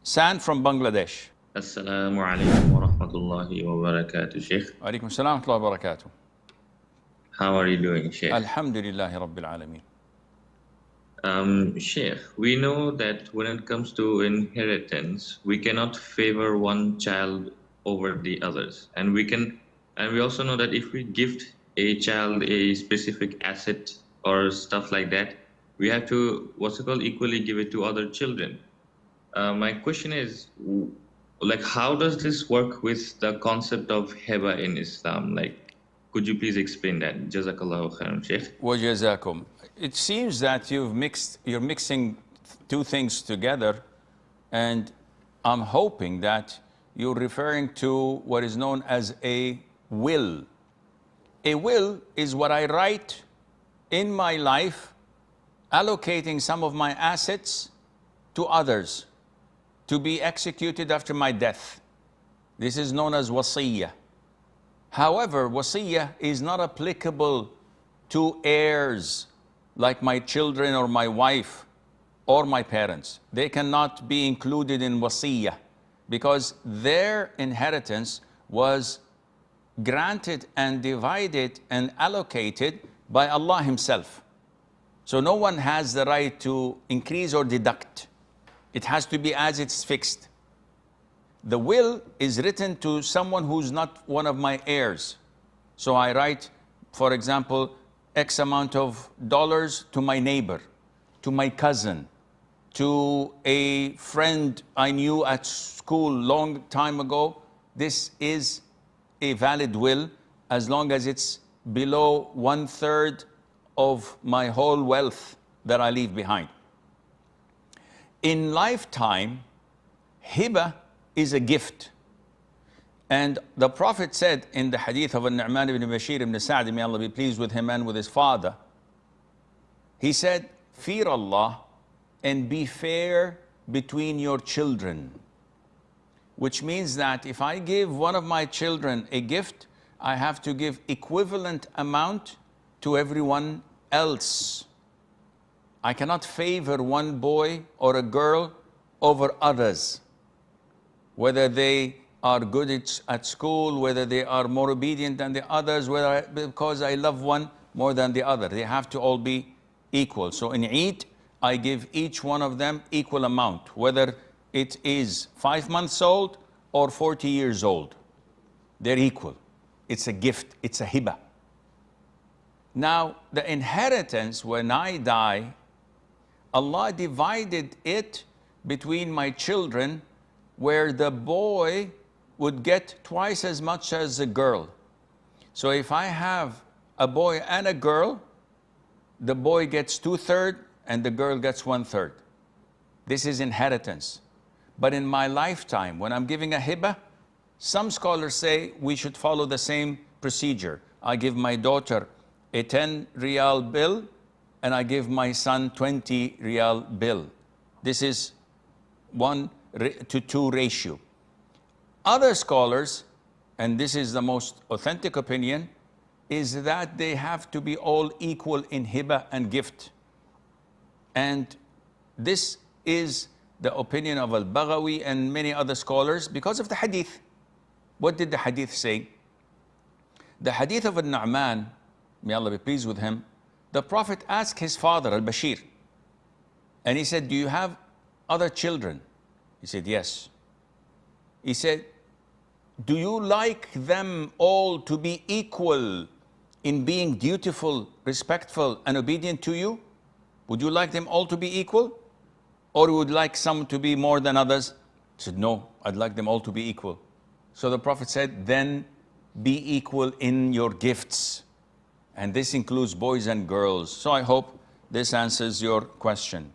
San from Bangladesh. Assalamu alaikum wa rahmatullahi wa barakatuh, Sheikh. Alaikum salam wa barakatuh. How are you doing, Sheikh? Alhamdulillahi Rabbil Alameen. Sheikh, we know that when it comes to inheritance, we cannot favor one child over the others. And we also know that if we gift a child a specific asset or stuff like that, we have to, equally give it to other children. My question is, like, how does this work with the concept of hiba in Islam? Like, could you please explain that? Jazakallahu khairan, Sheikh. وَجَزَاكُمْ. It seems that you're mixing two things together, and I'm hoping that you're referring to what is known as a will. A will is what I write in my life, allocating some of my assets to others to be executed after my death. This is known as wasiyah. However, wasiyah is not applicable to heirs like my children or my wife or my parents. They cannot be included in wasiyah because their inheritance was granted and divided and allocated by Allah Himself. So no one has the right to increase or deduct. It has to be as it's fixed. The will is written to someone who's not one of my heirs. So I write, for example, X amount of dollars to my neighbor, to my cousin, to a friend I knew at school long time ago. This is a valid will as long as it's below 1/3 of my whole wealth that I leave behind. In lifetime, hiba is a gift. And the Prophet said in the hadith of al-Nu'man ibn Bashir ibn Sa'd, may Allah be pleased with him and with his father, he said, fear Allah and be fair between your children. Which means that if I give one of my children a gift, I have to give equivalent amount to everyone else. I cannot favor one boy or a girl over others, whether they are good at school, whether they are more obedient than the others, because I love one more than the other. They have to all be equal. So in Eid, I give each one of them equal amount, whether it is 5 months old or 40 years old. They're equal. It's a gift, it's a hiba. Now, the inheritance, when I die, Allah divided it between my children, where the boy would get twice as much as the girl. So if I have a boy and a girl, the boy gets 2/3 and the girl gets 1/3. This is inheritance. But in my lifetime, when I'm giving a hiba, some scholars say we should follow the same procedure. I give my daughter a 10 riyal bill and I give my son 20 riyal bill. This is 1:2 ratio. Other scholars, and this is the most authentic opinion, is that they have to be all equal in hiba and gift. And this is the opinion of al-Baghawi and many other scholars because of the hadith. What did the hadith say? The hadith of al-Nu'man, may Allah be pleased with him, the Prophet asked his father, al-Bashir, and he said, do you have other children? He said, yes. He said, do you like them all to be equal in being dutiful, respectful, and obedient to you? Would you like them all to be equal? Or would you like some to be more than others? He said, no, I'd like them all to be equal. So the Prophet said, then be equal in your gifts. And this includes boys and girls. So I hope this answers your question.